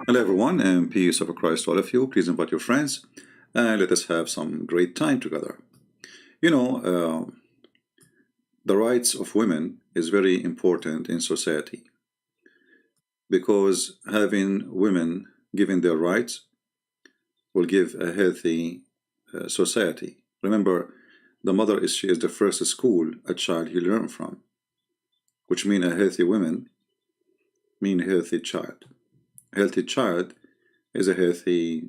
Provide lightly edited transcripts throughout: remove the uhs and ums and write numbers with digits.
Hello everyone, and peace of Christ to all of you. Please invite your friends and let us have some great time together. You know, the rights of women is very important in society because having women given their rights will give a healthy society. Remember, the mother she is the first school a child will learn from, which means a healthy woman mean a healthy child. A healthy child is a healthy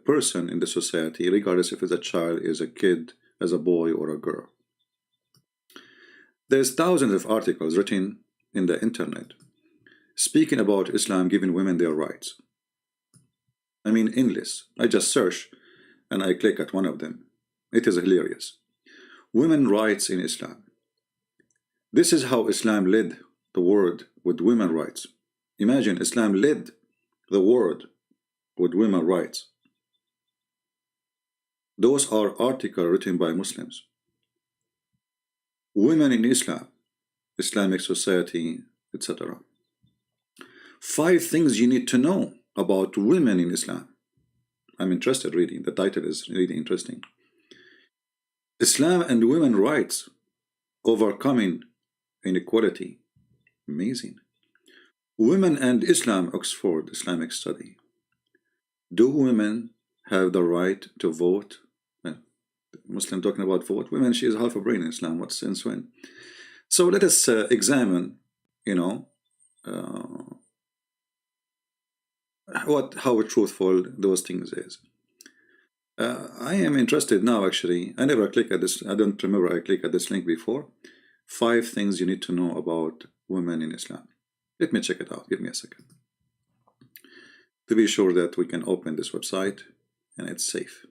person in the society, regardless if it's a child, is a kid, as a boy or a girl. There's thousands of articles written in the internet speaking about Islam giving women their rights. I mean, endless. I just search and I click at one of them. It is hilarious. Women rights in Islam. This is how Islam led the world with women rights. Imagine Islam led the world with women rights. Those are articles written by Muslims. Women in Islam, Islamic society, etc. 5 things you need to know about women in Islam. I'm interested reading. The title is really interesting. Islam and women rights, overcoming inequality. Amazing. Women and Islam, Oxford Islamic Study. Do women have the right to vote? Muslim talking about vote. Women, she is half a brain in Islam. What sense when? So let us examine, you know, how truthful those things is. I am interested now. Actually, I never click at this. I don't remember I clicked at this link before. 5 things you need to know about women in Islam. Let me check it out. Give me a second to be sure that we can open this website and it's safe.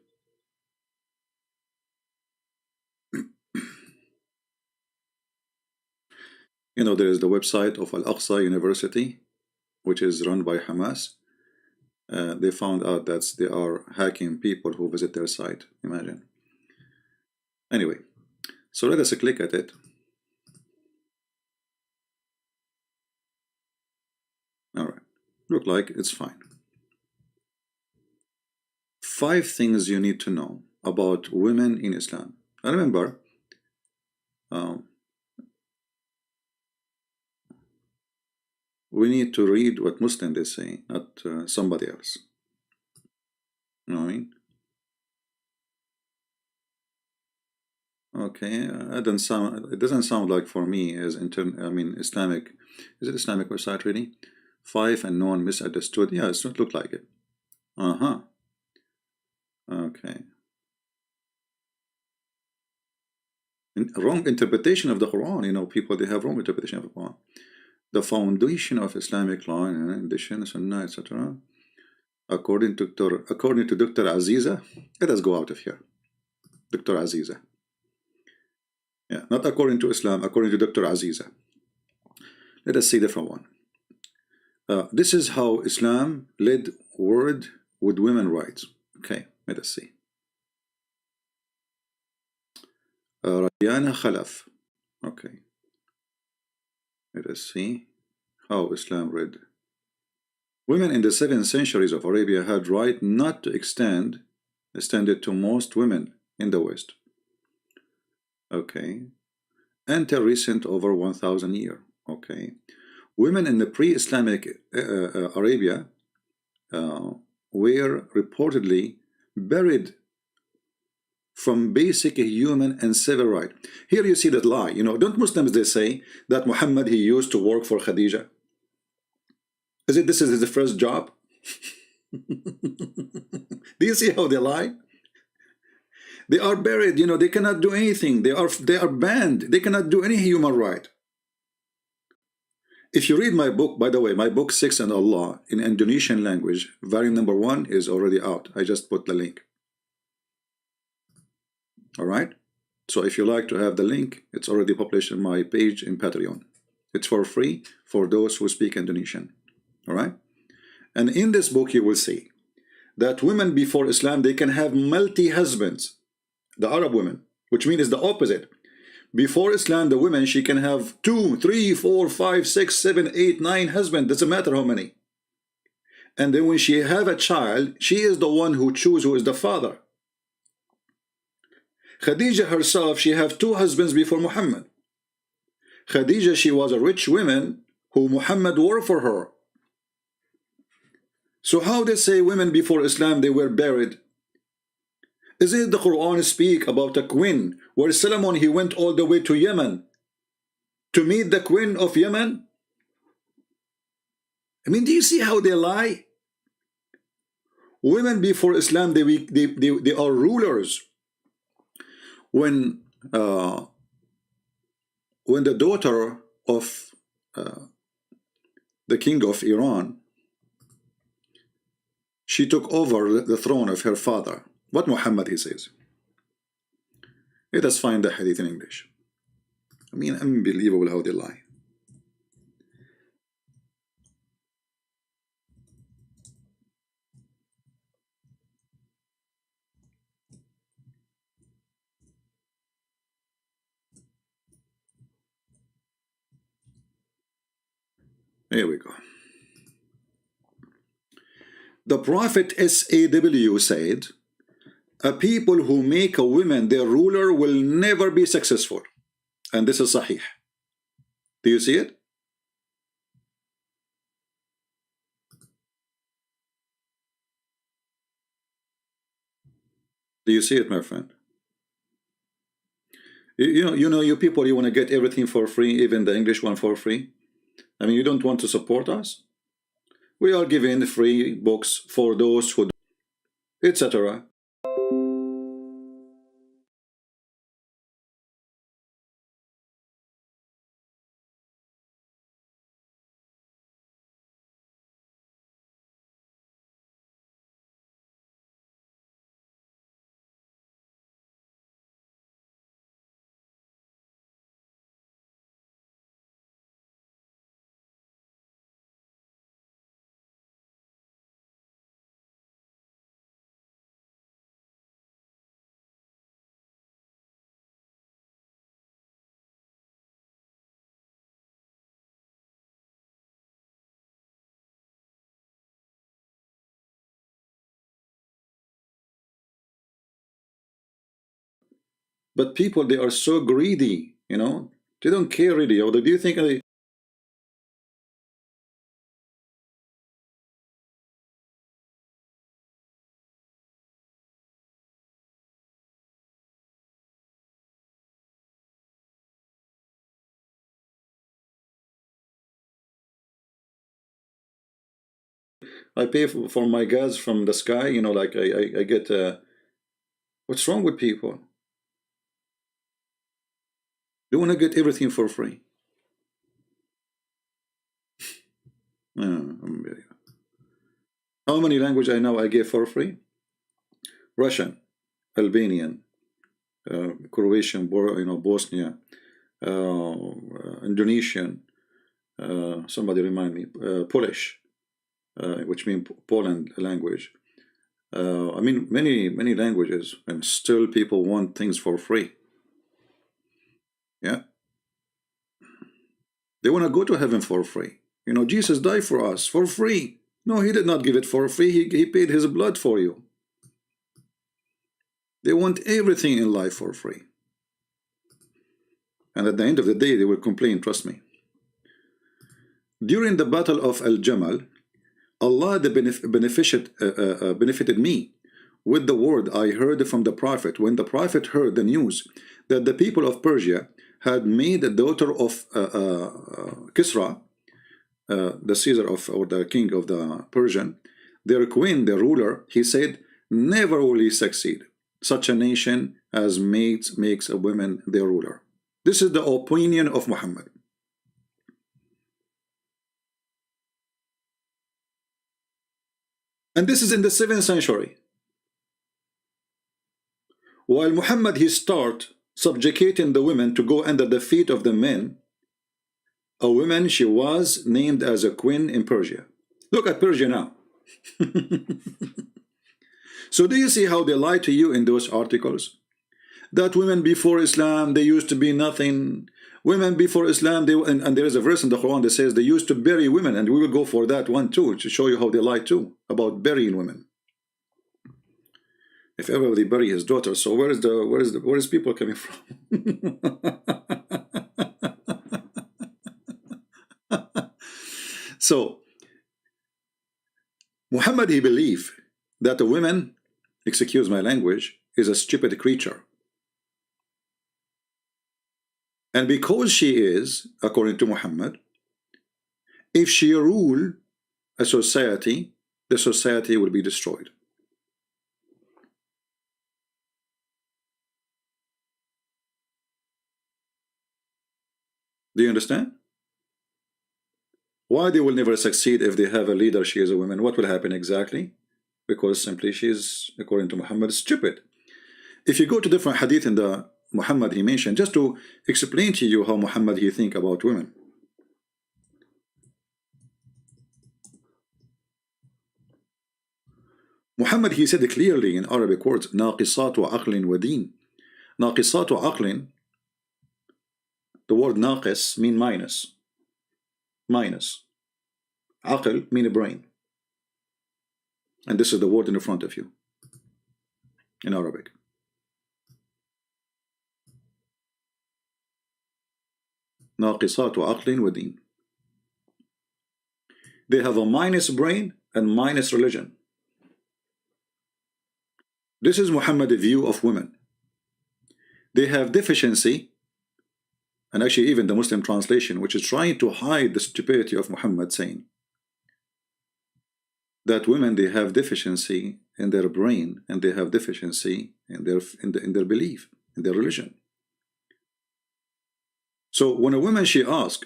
You know, there is the website of Al-Aqsa University, which is run by Hamas. They found out that they are hacking people who visit their site. Imagine. Anyway, so let us click at it. All right, look like it's fine. 5 things you need to know about women in Islam. I remember we need to read what Muslims they say, not somebody else. You know what I mean? Okay, it doesn't sound like for me as Islamic. Is it Islamic website really? 5 and known misunderstood. Yeah, it's not look like it. Okay. Wrong interpretation of the Quran. You know, people they have wrong interpretation of the Quran. The foundation of Islamic law and addition, Sunnah, etc. According to Dr. Aziza, let us go out of here. Dr. Aziza. Yeah, not according to Islam, according to Dr. Aziza. Let us see different one. This is how Islam led world with women rights. Okay, let us see. Rayana Khalaf. Okay. Let us see how Islam read. Women in the 7th centuries of Arabia had right not to extend it to most women in the West. Okay. Until recent over 1,000 years. Okay. Women in the pre-Islamic Arabia were reportedly buried from basic human and civil right. Here you see that lie. You know, don't Muslims they say that Muhammad he used to work for Khadija? This is his first job? Do you see how they lie? They are buried. You know, they cannot do anything. They are banned. They cannot do any human right. If you read my book, by the way, my book 6 and Allah in Indonesian language, variant number 1 is already out. I just put the link. All right, so if you like to have the link, it's already published on my page in Patreon. It's for free for those who speak Indonesian. All right, and in this book you will see that women before Islam they can have multi-husbands. The Arab women, which means it's the opposite. Before Islam, the woman she can have 2, 3, 4, 5, 6, 7, 8, 9 husbands. Doesn't matter how many. and then when she have a child, she is the one who choose who is the father. Khadija herself, she have two husbands before Muhammad. Khadija, she was a rich woman who Muhammad worked for her. So how they say women before Islam, they were buried? Is it the Quran speak about a queen where Solomon, he went all the way to Yemen to meet the queen of Yemen? I mean, do you see how they lie? Women before Islam, they are rulers. When the daughter of the king of Iran, she took over the throne of her father. What Muhammad he says? Let us find the hadith in English. I mean, unbelievable how they lie. Here we go. The Prophet SAW said, a people who make a woman their ruler will never be successful. And this is Sahih. Do you see it? Do you see it, my friend? You people, you want to get everything for free, even the English one for free. I mean, you don't want to support us? We are giving free books for those who, etc. But people, they are so greedy, they don't care really. Or do you think I pay for my gas from the sky, like I get, what's wrong with people? They want to get everything for free. How many languages I know I get for free? Russian, Albanian, Croatian, Bosnia, Indonesian, somebody remind me, Polish, which means Poland language. I mean, many languages, and still people want things for free. Yeah, they want to go to heaven for free. Jesus died for us for free. No, he did not give it for free. He paid his blood for you. They want everything in life for free. And at the end of the day, they will complain, trust me. During the battle of Al-Jamal, Allah benefited me with the word I heard from the Prophet when the Prophet heard the news that the people of Persia had made the daughter of Kisra, the Caesar or the king of the Persian, their queen, their ruler. He said, never will he succeed. Such a nation as makes a woman their ruler. This is the opinion of Muhammad. And this is in the 7th century. While Muhammad, he start subjugating the women to go under the feet of the men, a woman, she was named as a queen in Persia. Look at Persia now. So do you see how they lie to you in those articles? that women before Islam, they used to be nothing. Women before Islam, and there is a verse in the Quran that says they used to bury women, and we will go for that one too, to show you how they lie too, about burying women. If ever they bury his daughter, so where is people coming from? So Muhammad, he believed that a woman, excuse my language, is a stupid creature. And because she is, according to Muhammad, if she rule a society, the society will be destroyed. Do you understand? Why they will never succeed if they have a leader, she is a woman? What will happen exactly? Because simply she is, according to Muhammad, stupid. If you go to different hadith in the Muhammad he mentioned, just to explain to you how Muhammad he think about women. Muhammad he said clearly in Arabic words, ناقصات عقل ودين. ناقصات عقل, the word ناقص mean minus. Minus. عقل mean a brain. And this is the word in the front of you in Arabic. ناقصات عقل ودين. They have a minus brain and minus religion. This is Muhammad's view of women. They have deficiency, and actually even the Muslim translation, which is trying to hide the stupidity of Muhammad, saying that women, they have deficiency in their brain, and they have deficiency in their belief, in their religion. So when a woman, she asks,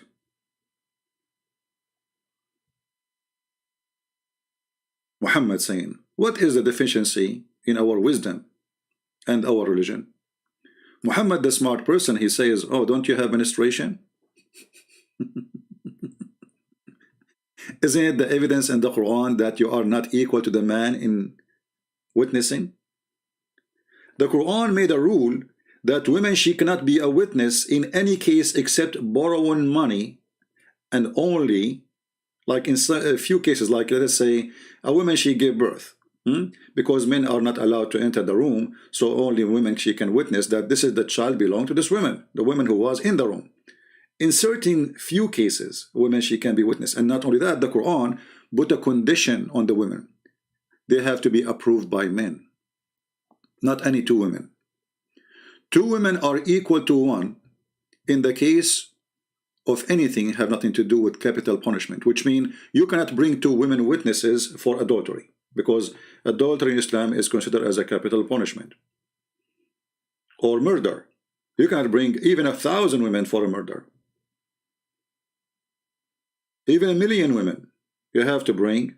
Muhammad saying, what is the deficiency in our wisdom and our religion? Muhammad, the smart person, he says, oh, don't you have menstruation? Isn't it the evidence in the Quran that you are not equal to the man in witnessing? The Quran made a rule that women, she cannot be a witness in any case except borrowing money, and only like in a few cases, like let us say a woman, she gave birth, because men are not allowed to enter the room, so only women, she can witness that this is the child belonged to this woman, the woman who was in the room. In certain few cases, women, she can be witness. And not only that, the Quran put a condition on the women. They have to be approved by men, not any two women. Two women are equal to one in the case of anything have nothing to do with capital punishment, which means you cannot bring two women witnesses for adultery, because adultery in Islam is considered as a capital punishment. Or murder. You cannot bring even 1,000 women for a murder. Even 1,000,000 women. You have to bring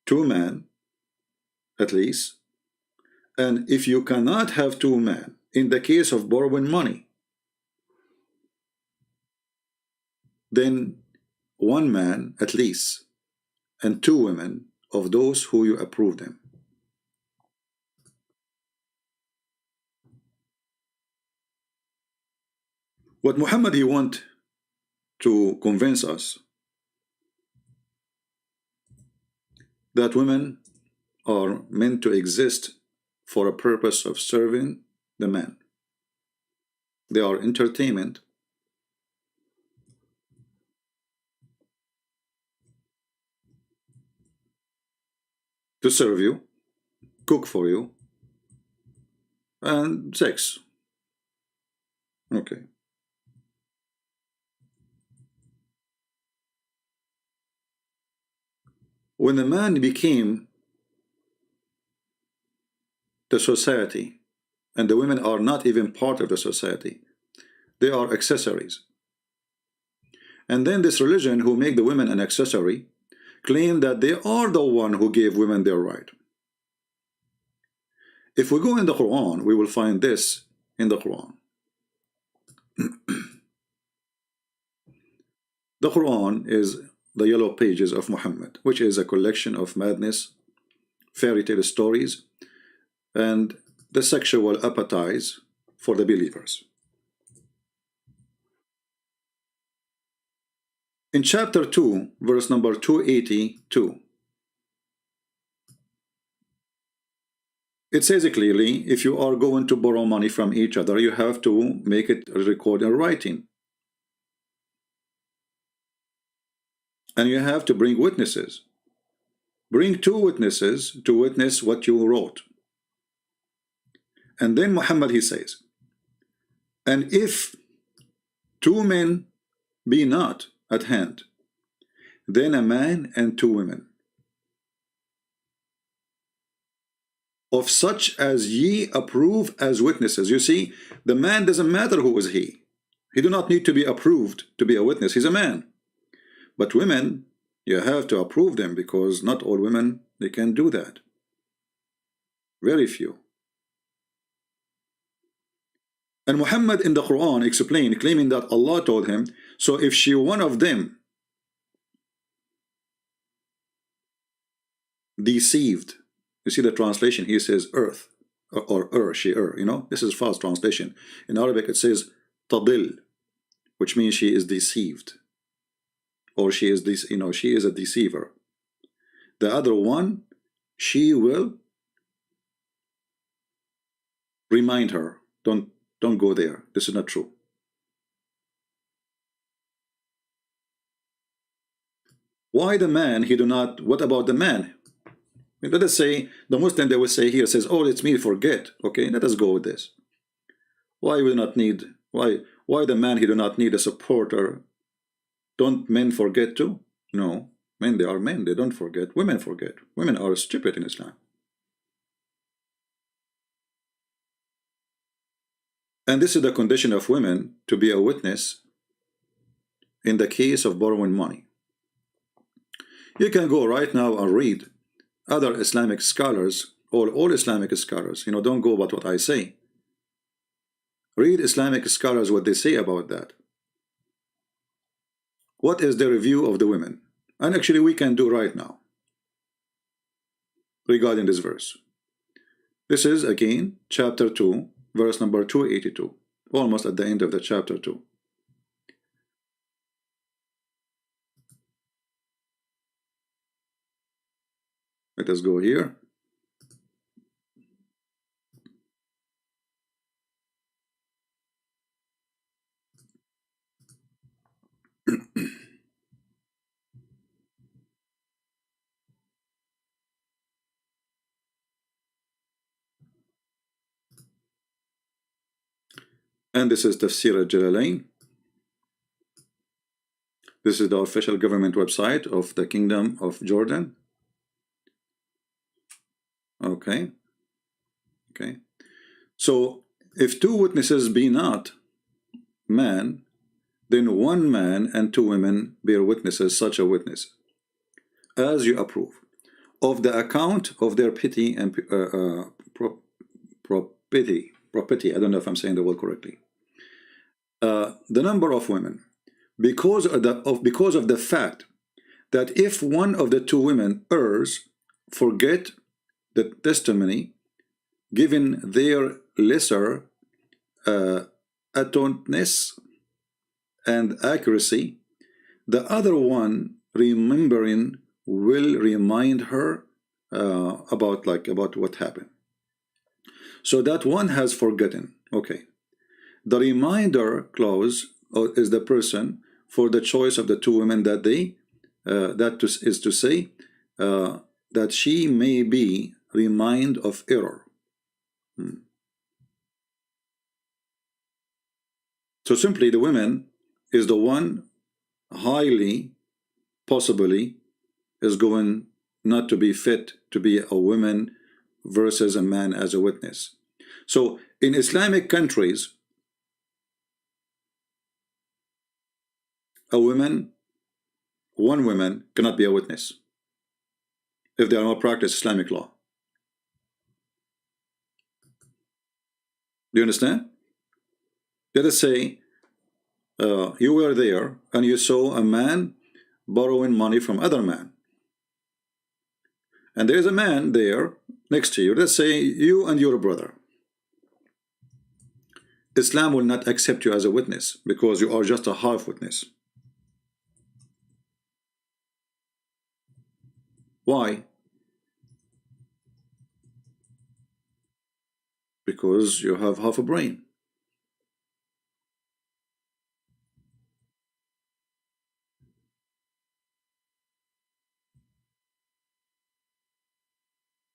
2 men at least. And if you cannot have 2 men in the case of borrowing money, then 1 man at least and 2 women of those who you approve them. What Muhammad he want to convince us that women are meant to exist for a purpose of serving the man. They are entertainment. To serve you, cook for you, and sex. Okay. When the man became the society, and the women are not even part of the society, they are accessories. And then this religion who make the women an accessory claim that they are the one who gave women their right. If we go in the Quran, we will find this in the Quran. The Quran is the yellow pages of Muhammad, which is a collection of madness, fairy tale stories, and the sexual appetite for the believers. In chapter 2, verse number 282, it says clearly, if you are going to borrow money from each other, you have to make it record in writing. And you have to bring witnesses. Bring 2 witnesses to witness what you wrote. And then Muhammad, he says, and if 2 men be not at hand, then a man and 2 women, of such as ye approve as witnesses. You see, the man doesn't matter who is he. He do not need to be approved to be a witness. He's a man. But women, you have to approve them, because not all women, they can do that. Very few. And Muhammad in the Quran explained, claiming that Allah told him, so if she one of them deceived, you see the translation, he says earth, or she, you know, this is false translation. In Arabic it says tadil, which means she is deceived, or she is this, you know, she is a deceiver. The other one, she will remind her, don't go there, this is not true. Why the man, he do not, what about the man? Let us say, the Muslim, they will say here, says, oh, it's me, forget. Okay, let us go with this. Why we not need, why the man, he do not need a supporter? Don't men forget too? No, men, they are men, they don't forget. Women forget. Women are stupid in Islam. And this is the condition of women to be a witness in the case of borrowing money. You can go right now and read other Islamic scholars, or all Islamic scholars, you know, don't go about what I say. Read Islamic scholars, what they say about that. What is the review of the women? And actually we can do right now regarding this verse. This is again chapter 2, verse number 282, almost at the end of the chapter 2. Let us go here. And this is Tafsir al-Jalalain. This is the official government website of the Kingdom of Jordan. Okay. Okay. So if 2 witnesses be not man, then 1 man and 2 women bear witnesses, such a witness, as you approve, of the account of their pity and property. I don't know if I'm saying the word correctly. The number of women, because of the fact that if one of the 2 women errs, forget the testimony, given their lesser attentiveness and accuracy, the other one remembering will remind her about what happened. So that one has forgotten. Okay. The reminder clause is the person for the choice of the 2 women that they is to say that she may be remind of error. So simply the women is the one highly possibly is going not to be fit to be a woman versus a man as a witness. So in Islamic countries, one woman cannot be a witness if they are not practice Islamic law. Do you understand? Let us say you were there and you saw a man borrowing money from other man, and there is a man there next to you. Let's say you and your brother, Islam will not accept you as a witness because you are just a half witness. Why? Because you have half a brain.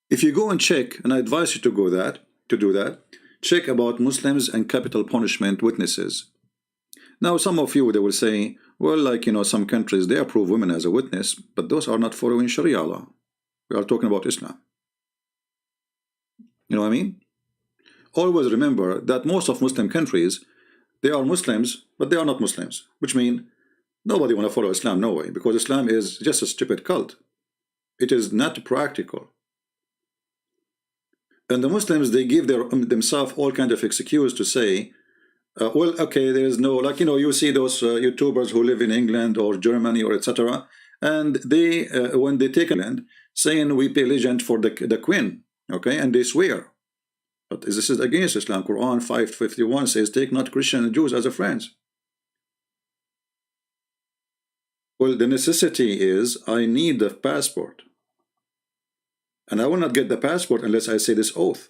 If you go and check, and I advise you to do that, check about Muslims and capital punishment witnesses. Now, some of you, they will say, well, like, some countries, they approve women as a witness, but those are not following Sharia law. We are talking about Islam. You know what I mean? Always remember that most of Muslim countries, they are Muslims, but they are not Muslims, which means nobody want to follow Islam, no way, because Islam is just a stupid cult. It is not practical. And the Muslims, they give themselves all kind of excuse to say, well, okay, there is no, like, you see those YouTubers who live in England or Germany or etc. And they, when they take a land, saying we pay allegiance for the Queen, okay, and they swear. But this is against Islam. Quran 5:51 says, take not Christian and Jews as a friends. Well, the necessity is I need the passport. And I will not get the passport unless I say this oath.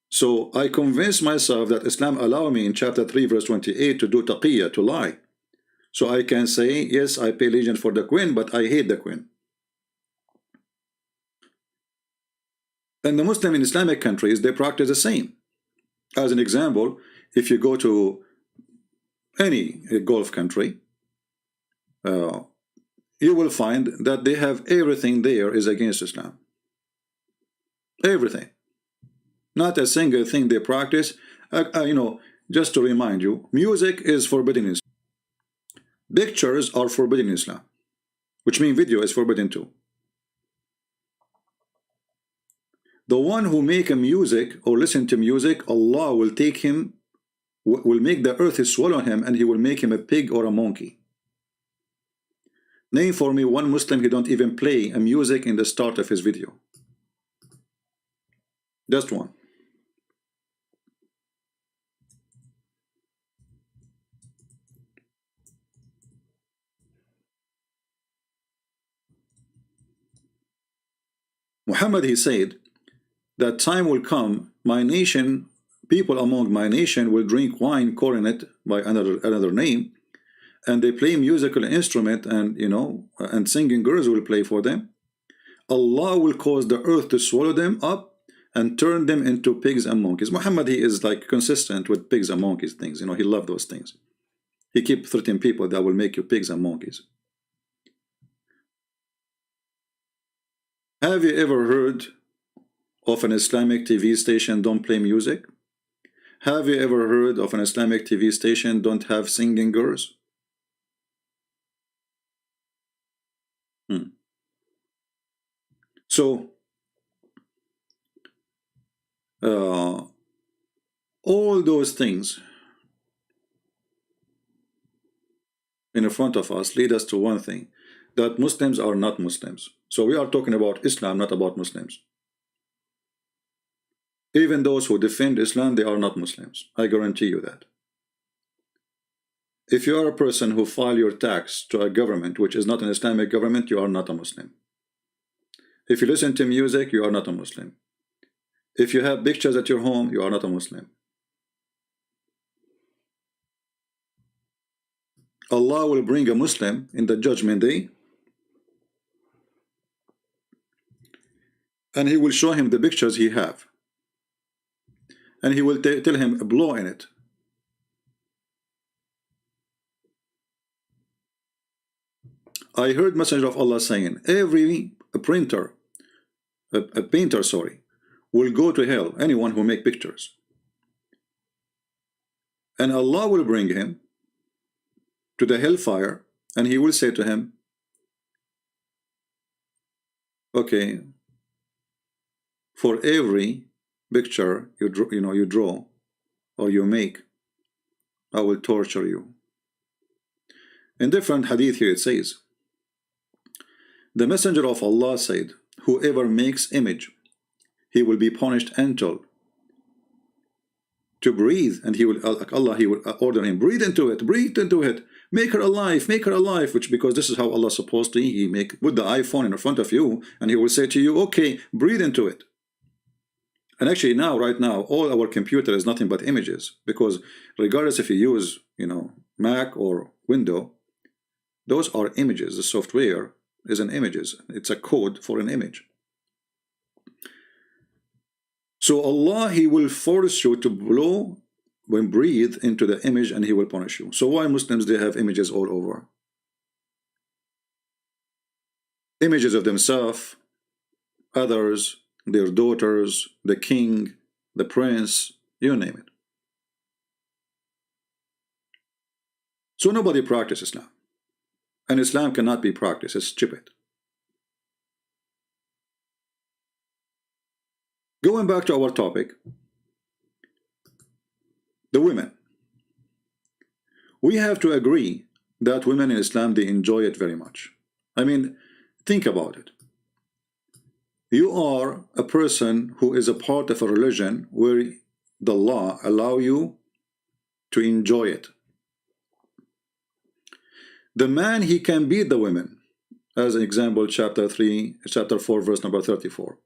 So I convince myself that Islam allow me in chapter 3 verse 28 to do taqiyya, to lie. So I can say, yes, I pay allegiance for the Queen, but I hate the Queen. And the Muslim in Islamic countries, they practice the same. As an example, if you go to any Gulf country, you will find that they have everything there is against Islam. Everything. Not a single thing they practice. Just to remind you, music is forbidden in Islam. Pictures are forbidden in Islam, which means video is forbidden too. The one who make a music or listen to music, Allah will take him, will make the earth swallow him, and he will make him a pig or a monkey. Name for me one Muslim who don't even play a music in the start of his video. Just one. Muhammad, he said that time will come, my nation, people among my nation will drink wine coronet by another name, and they play musical instrument, and and singing girls will play for them. Allah will cause the earth to swallow them up and turn them into pigs and monkeys. Muhammad, he is like consistent with pigs and monkeys things. He loved those things. He keep 13 people that will make you pigs and monkeys. Have you ever heard of an Islamic TV station don't play music? Have you ever heard of an Islamic TV station don't have singing girls? So all those things in front of us lead us to one thing, that Muslims are not Muslims. So we are talking about Islam, not about Muslims. Even those who defend Islam, they are not Muslims. I guarantee you that. If you are a person who file your tax to a government which is not an Islamic government, you are not a Muslim. If you listen to music, you are not a Muslim. If you have pictures at your home, you are not a Muslim. Allah will bring a Muslim in the judgment day, and he will show him the pictures he have, and he will tell him blow in it. I heard Messenger of Allah saying every painter will go to hell, anyone who make pictures, and Allah will bring him to the hellfire, and he will say to him, okay, for every picture you draw or you make, I will torture you. In different hadith here it says, the Messenger of Allah said, whoever makes image, he will be punished until to breathe, and he will, like Allah, he will order him, breathe into it, make her alive, which, because this is how Allah is supposed to, he make, put the iPhone in front of you, and he will say to you, okay, breathe into it. And actually now, right now, all our computer is nothing but images, because regardless if you use, you know, Mac or Windows, those are images. The software is an images. It's a code for an image. So Allah, he will force you to blow, when breathe into the image, and he will punish you. So why Muslims, they have images all over? Images of themselves, others, their daughters, the king, the prince, you name it. So nobody practices Islam. And Islam cannot be practiced. It's stupid. Going back to our topic, the women. We have to agree that women in Islam, they enjoy it very much. I mean, think about it. You are a person who is a part of a religion where the law allow you to enjoy it. The man, he can beat the women. As an example, chapter 4, verse number 34.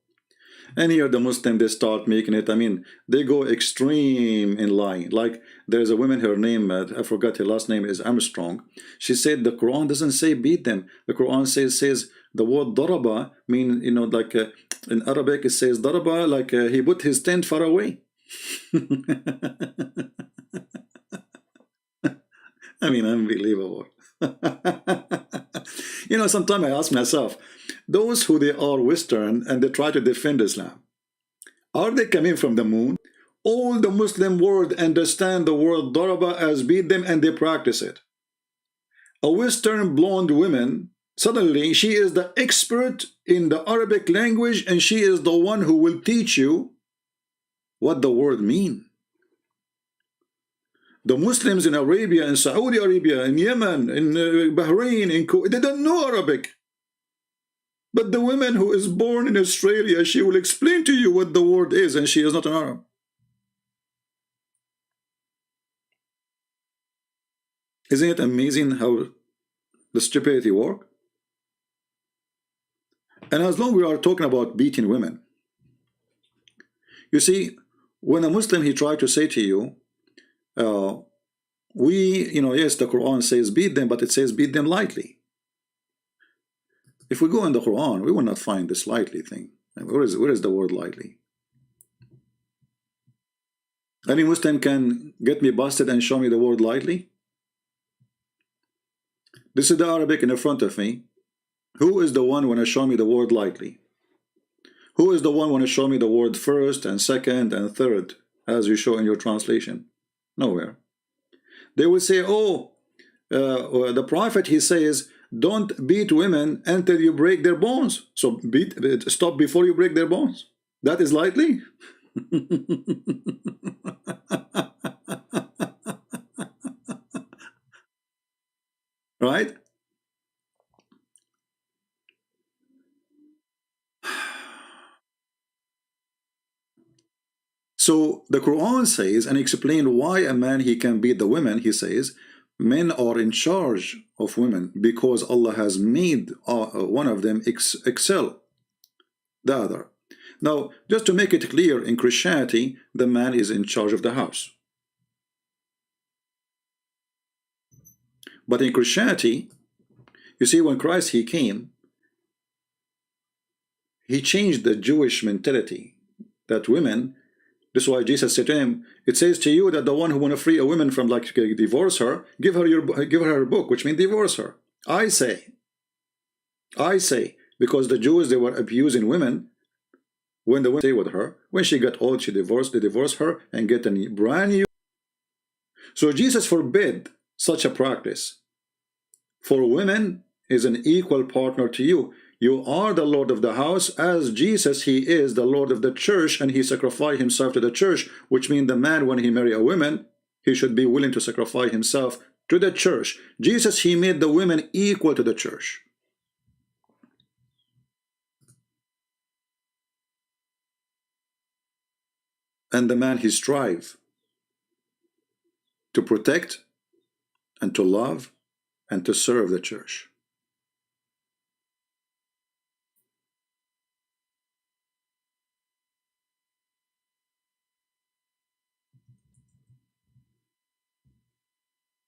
And here the Muslim, they start making it, I mean, they go extreme in lying. Like, there's a woman, her name, I forgot her last name, is Armstrong. She said the Quran doesn't say beat them. The Quran says the word daraba, mean, you know, like in Arabic it says daraba, like he put his tent far away. I mean, unbelievable. You know, sometimes I ask myself, those who they are Western and they try to defend Islam, are they coming from the moon? All the Muslim world understand the word daraba as beat them, and they practice it. A Western blonde woman, suddenly she is the expert in the Arabic language, and she is the one who will teach you what the word means. The Muslims in Arabia, in Saudi Arabia, in Yemen, in Bahrain, in Kuwait, they don't know Arabic. But the woman who is born in Australia, she will explain to you what the word is, and she is not an Arab. Isn't it amazing how the stupidity works? And as long as we are talking about beating women, you see, when a Muslim, he tried to say to you, you know, yes, the Quran says beat them, but it says beat them lightly. If we go in the Quran, we will not find this lightly thing. Where is the word lightly? Any Muslim can get me busted and show me the word lightly? This is the Arabic in front of me. Who is the one want to show me the word lightly? Who is the one want to show me the word first and second and third, as you show in your translation? Nowhere. They will say, oh, the Prophet, he says, don't beat women until you break their bones. So stop before you break their bones. That is lightly? Right? So the Quran says, and explain why a man, he can beat the women. He says, men are in charge of women because Allah has made one of them excel the other. Now, just to make it clear, in Christianity, the man is in charge of the house. But in Christianity, you see, when Christ, he came, he changed the Jewish mentality that women, this is why Jesus said to him, it says to you that the one who want to free a woman from, like, divorce her, give her her book, which means divorce her. I say, because the Jews, they were abusing women. When the women stay with her, when she got old, they divorce her and get a brand new. So Jesus forbid such a practice. For women is an equal partner to you. You are the Lord of the house, as Jesus, he is the Lord of the church, and he sacrificed himself to the church, which means the man, when he marry a woman, he should be willing to sacrifice himself to the church. Jesus, he made the women equal to the church. And the man, he strive to protect and to love and to serve the church.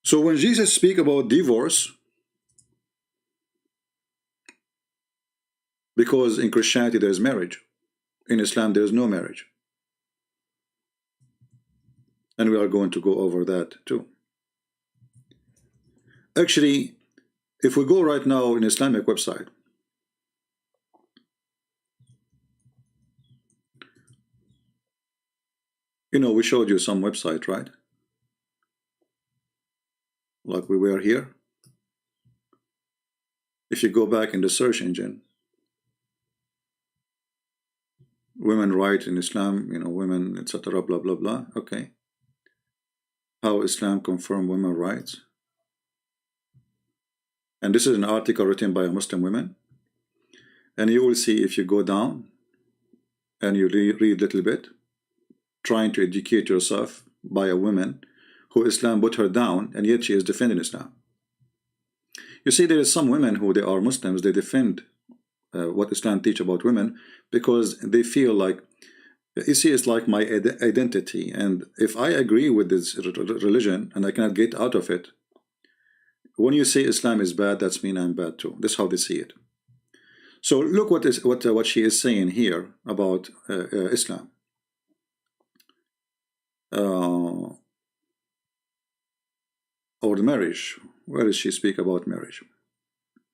So when Jesus speaks about divorce, because in Christianity there is marriage, in Islam there is no marriage. And we are going to go over that too. Actually, if we go right now in Islamic website, you know, we showed you some website, right? Like we were here. If you go back in the search engine, women right in Islam, you know, women, etc., blah, blah, blah. Okay. How Islam confirm women rights. And this is an article written by a Muslim woman. And you will see, if you go down and you read a little bit, trying to educate yourself by a woman who Islam put her down, and yet she is defending Islam. You see, there is some women who they are Muslims, they defend what Islam teach about women because they feel like, you see, it's like my identity, and if I agree with this religion and I cannot get out of it, when you say Islam is bad, that's mean I'm bad too. That's how they see it. So look what she is saying here about Islam. Or the marriage. Where does she speak about marriage?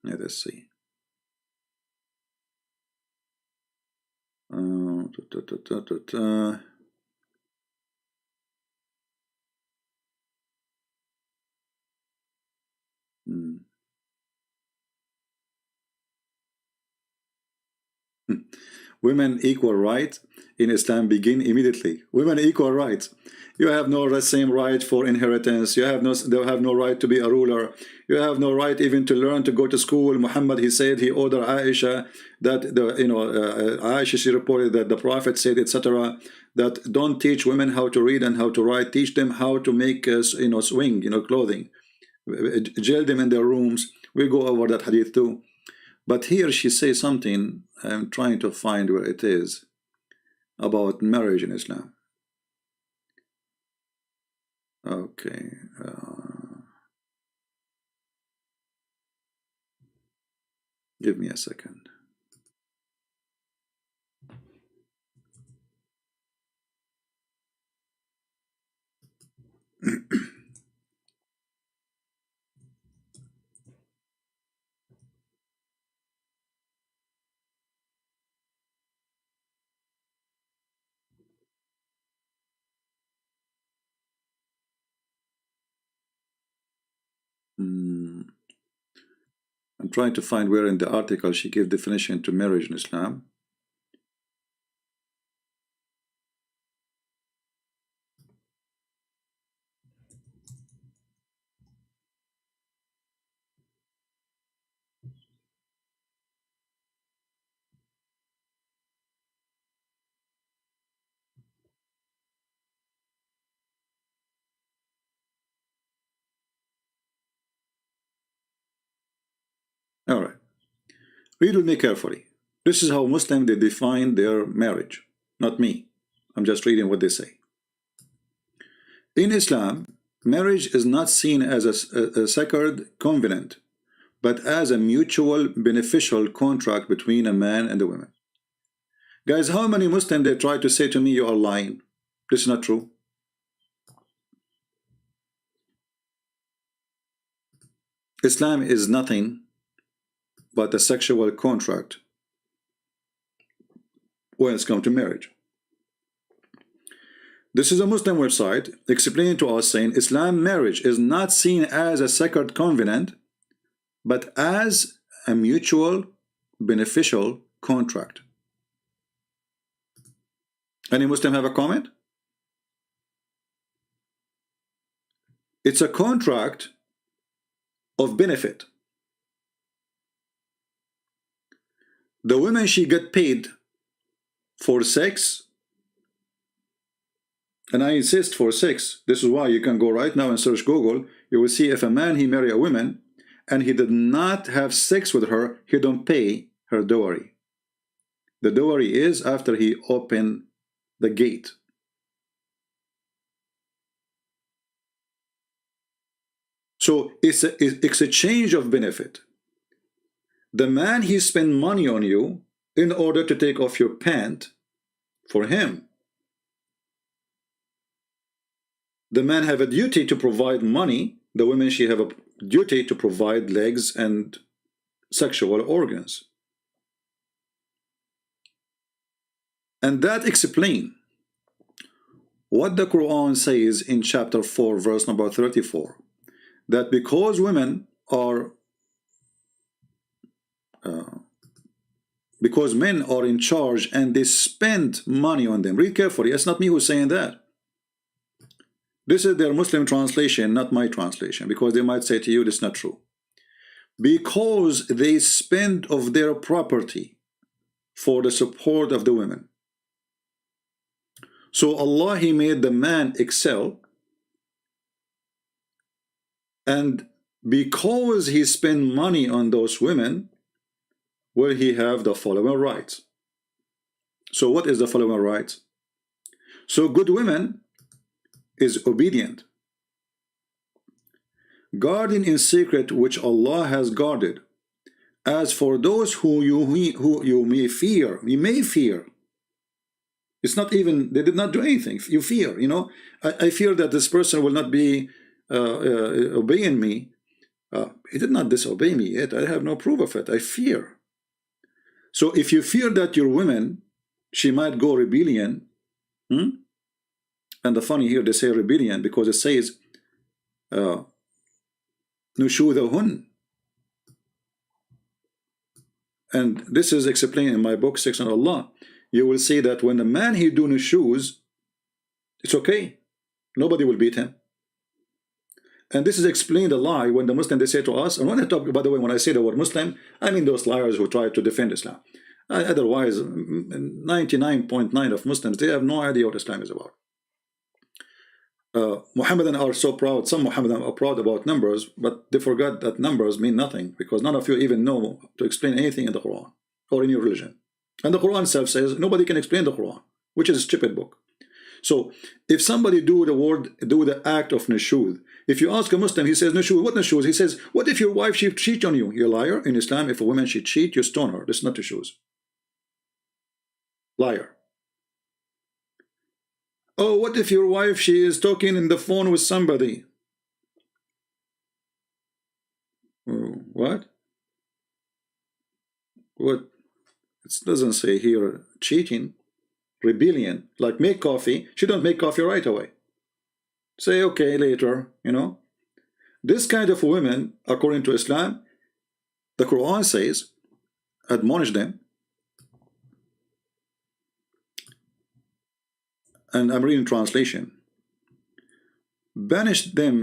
Let us see. Women equal rights in Islam begin immediately. Women equal rights. You have no same right for inheritance. You have no right to be a ruler. You have no right even to learn to go to school. Muhammad, he said, he ordered Aisha that Aisha, she reported that the Prophet said, etc., that don't teach women how to read and how to write. Teach them how to make swing, clothing. Jail them in their rooms. We go over that hadith too. But here she says something, I'm trying to find where it is, about marriage in Islam. Okay. Give me a second. I'm trying to find where in the article she gave definition to marriage in Islam. All right. Read with me carefully. This is how Muslims they define their marriage, not me. I'm just reading what they say. In Islam, marriage is not seen as a sacred covenant, but as a mutual beneficial contract between a man and a woman. Guys, how many Muslims they try to say to me, you are lying? This is not true. Islam is nothing but a sexual contract when it's come to marriage. This is a Muslim website explaining to us, saying Islam marriage is not seen as a sacred covenant, but as a mutual beneficial contract. Any Muslim have a comment? It's a contract of benefit. The woman, she get paid for sex And I insist for sex. This is why you can go right now and search Google. You will see if a man, he marry a woman and he did not have sex with her, he don't pay her dowry. The dowry is after he opened the gate. So it's a exchange of benefit. The man, he spend money on you in order to take off your pant for him. The man have a duty to provide money. The women, she have a duty to provide legs and sexual organs. And that explains what the Quran says in chapter 4, verse number 34. That because women are, because men are in charge and they spend money on them. Read carefully, it's not me who's saying that. This is their Muslim translation, not my translation, because they might say to you, this is not true. Because they spend of their property for the support of the women. So Allah, He made the man excel, and because he spent money on those women, will he have the following rights. So what is the following rights? So good women is obedient, guarding in secret which Allah has guarded. As for those who you may fear, it's not even, they did not do anything. You fear, you know, I fear that this person will not be obeying me. He did not disobey me yet. I have no proof of it. I fear. So if you fear that your woman, she might go rebellion, and the funny here, they say rebellion because it says nushudahun. And this is explained in my book, Section Allah. You will see that when the man he do nushuz, it's okay. Nobody will beat him. And this is explained a lie when the Muslim, they say to us, and when I talk, by the way, when I say the word Muslim, I mean those liars who try to defend Islam. Otherwise, 99.9% of Muslims, they have no idea what Islam is about. Mohammedan are so proud, some Mohammedan are proud about numbers, but they forgot that numbers mean nothing, because none of you even know to explain anything in the Quran or in your religion. And the Quran itself says nobody can explain the Quran, which is a stupid book. So if somebody do the act of nushuz, if you ask a Muslim, he says nushuz, what nushuz? He says, what if your wife, she cheat on you? You're a liar. In Islam, if a woman, she cheat, you stone her. This is not nushuz. Liar. Oh, what if your wife, she is talking in the phone with somebody? What? What? It doesn't say here cheating. Rebellion, like make coffee. She don't make coffee right away. Say okay later, you know. This kind of women, according to Islam, the Quran says, admonish them. And I'm reading translation. Banish them